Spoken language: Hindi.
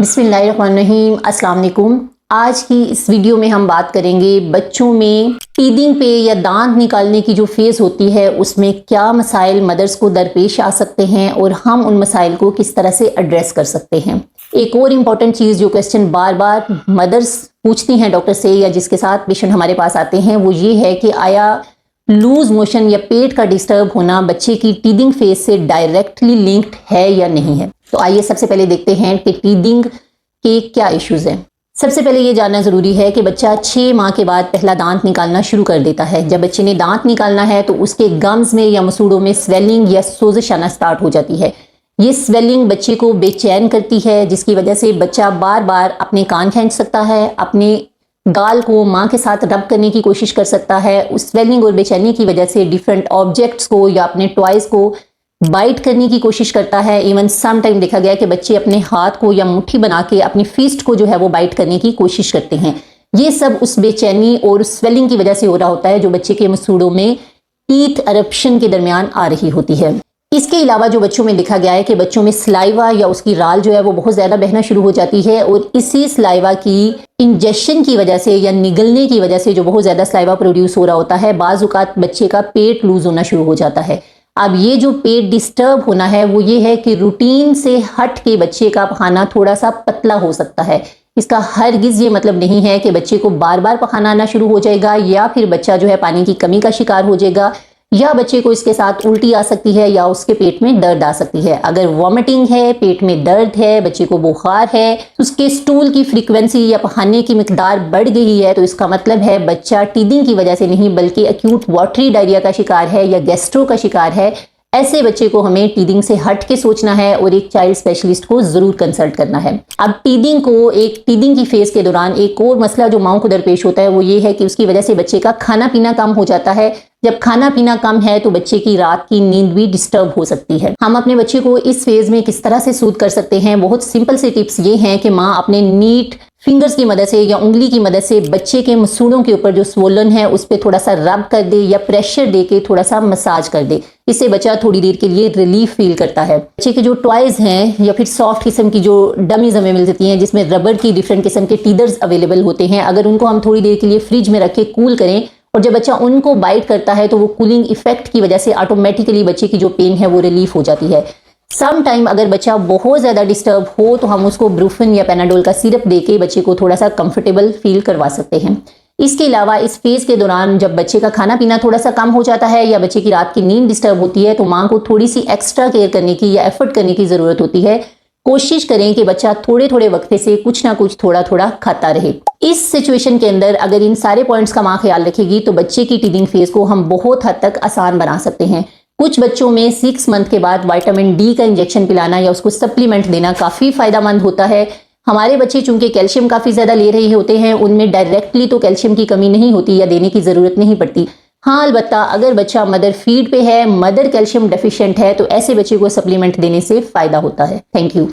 बिस्मिल्लाहिर्रहमानिर्रहीम, अस्सलाम वालेकुम। आज की इस वीडियो में हम बात करेंगे बच्चों में टीदिंग पे या दांत निकालने की जो फेज़ होती है उसमें क्या मसाइल मदर्स को दरपेश आ सकते हैं और हम उन मसाइल को किस तरह से एड्रेस कर सकते हैं। एक और इम्पॉर्टेंट चीज़ जो क्वेश्चन बार बार मदर्स पूछती हैं डॉक्टर से या जिसके साथ पेशेंट हमारे पास आते हैं वो ये है कि आया लूज मोशन या पेट का डिस्टर्ब होना बच्चे की टीदिंग फेज से डायरेक्टली लिंक्ड है या नहीं है। तो आइए सबसे पहले देखते हैं कि टीदिंग के क्या इश्यूज हैं। सबसे पहले ये जानना ज़रूरी है कि बच्चा 6 माह के बाद पहला दांत निकालना शुरू कर देता है। जब बच्चे ने दांत निकालना है तो उसके गम्स में या मसूड़ों में स्वेलिंग या सोजिश आना स्टार्ट हो जाती है। ये स्वेलिंग बच्चे को बेचैन करती है जिसकी वजह से बच्चा बार बार अपने कान खींच सकता है, अपने गाल को माँ के साथ रब करने की कोशिश कर सकता है। उस स्वेलिंग और बेचैनी की वजह से डिफरेंट ऑब्जेक्ट्स को या अपने टॉयज़ को बाइट करने की कोशिश करता है। इवन सम टाइम देखा गया कि बच्चे अपने हाथ को या मुट्ठी बना के अपनी फिस्ट को जो है वो बाइट करने की कोशिश करते हैं। ये सब उस बेचैनी और उस स्वेलिंग की वजह से हो रहा होता है जो बच्चे के मसूड़ों में टीथ अरप्शन के दरमियान आ रही होती है। इसके अलावा जो बच्चों में देखा गया है कि बच्चों में सलाइवा या उसकी राल जो है वो बहुत ज़्यादा बहना शुरू हो जाती है और इसी सलाइवा की इंजेक्शन की वजह से या निगलने की वजह से जो बहुत ज़्यादा सलाइवा प्रोड्यूस हो रहा होता है, बाज़ औक़ात बच्चे का पेट लूज होना शुरू हो जाता है। अब ये जो पेट डिस्टर्ब होना है वो ये है कि रूटीन से हट के बच्चे का पखाना थोड़ा सा पतला हो सकता है। इसका हरगिज़ ये मतलब नहीं है कि बच्चे को बार बार पखाना आना शुरू हो जाएगा या फिर बच्चा जो है पानी की कमी का शिकार हो जाएगा या बच्चे को इसके साथ उल्टी आ सकती है या उसके पेट में दर्द आ सकती है। अगर वॉमिटिंग है, पेट में दर्द है, बच्चे को बुखार है, उसके स्टूल की फ्रीक्वेंसी या पखाने की मिकदार बढ़ गई है तो इसका मतलब है बच्चा टीदिंग की वजह से नहीं बल्कि एक्यूट वाटरी डायरिया का शिकार है या गैस्ट्रो का शिकार है। ऐसे बच्चे को हमें टीदिंग से हट के सोचना है और एक चाइल्ड स्पेशलिस्ट को जरूर कंसल्ट करना है। अब टीदिंग की फेज के दौरान एक और मसला जो माओ को दरपेश होता है वो ये है कि उसकी वजह से बच्चे का खाना पीना कम हो जाता है। जब खाना पीना कम है तो बच्चे की रात की नींद भी डिस्टर्ब हो सकती है। हम अपने बच्चे को इस फेज में किस तरह से सूद कर सकते हैं, बहुत सिंपल से टिप्स ये हैं कि माँ अपने नीट फिंगर्स की मदद से या उंगली की मदद से बच्चे के मसूड़ों के ऊपर जो स्वोलन है उस पर थोड़ा सा रब कर दे या प्रेशर दे के थोड़ा सा मसाज कर दे। इससे बच्चा थोड़ी देर के लिए रिलीफ फील करता है। बच्चे के जो टॉयज हैं या फिर सॉफ्ट किस्म की जो डमीज हमें मिल जाती हैं जिसमें रबर की डिफरेंट किस्म के टीदर्स अवेलेबल होते हैं, अगर उनको हम थोड़ी देर के लिए फ्रिज में रख के कूल करें और जब बच्चा उनको बाइट करता है तो वो कूलिंग इफेक्ट की वजह से ऑटोमेटिकली बच्चे की जो पेन है वो रिलीफ हो जाती है। सम टाइम अगर बच्चा बहुत ज़्यादा डिस्टर्ब हो तो हम उसको ब्रूफिन या पेनाडोल का सिरप देके बच्चे को थोड़ा सा कंफर्टेबल फील करवा सकते हैं। इसके अलावा इस फेज़ के दौरान जब बच्चे का खाना पीना थोड़ा सा कम हो जाता है या बच्चे की रात की नींद डिस्टर्ब होती है तो माँ को थोड़ी सी एक्स्ट्रा केयर करने की या एफर्ट करने की ज़रूरत होती है। कोशिश करें कि बच्चा थोड़े थोड़े वक्फे से कुछ ना कुछ थोड़ा थोड़ा खाता रहे। इस सिचुएशन के अंदर अगर इन सारे पॉइंट्स का माँ ख्याल रखेगी तो बच्चे की टीदिंग फेज को हम बहुत हद तक आसान बना सकते हैं। कुछ बच्चों में 6 मंथ के बाद विटामिन डी का इंजेक्शन पिलाना या उसको सप्लीमेंट देना काफ़ी फ़ायदेमंद होता है। हमारे बच्चे चूंकि कैल्शियम काफ़ी ज़्यादा ले रहे होते हैं, उनमें डायरेक्टली तो कैल्शियम की कमी नहीं होती या देने की ज़रूरत नहीं पड़ती। हाँ, अलबत्ता अगर बच्चा मदर फीड पे है, मदर कैल्शियम डेफिशिएंट है तो ऐसे बच्चे को सप्लीमेंट देने से फ़ायदा होता है। Thank you.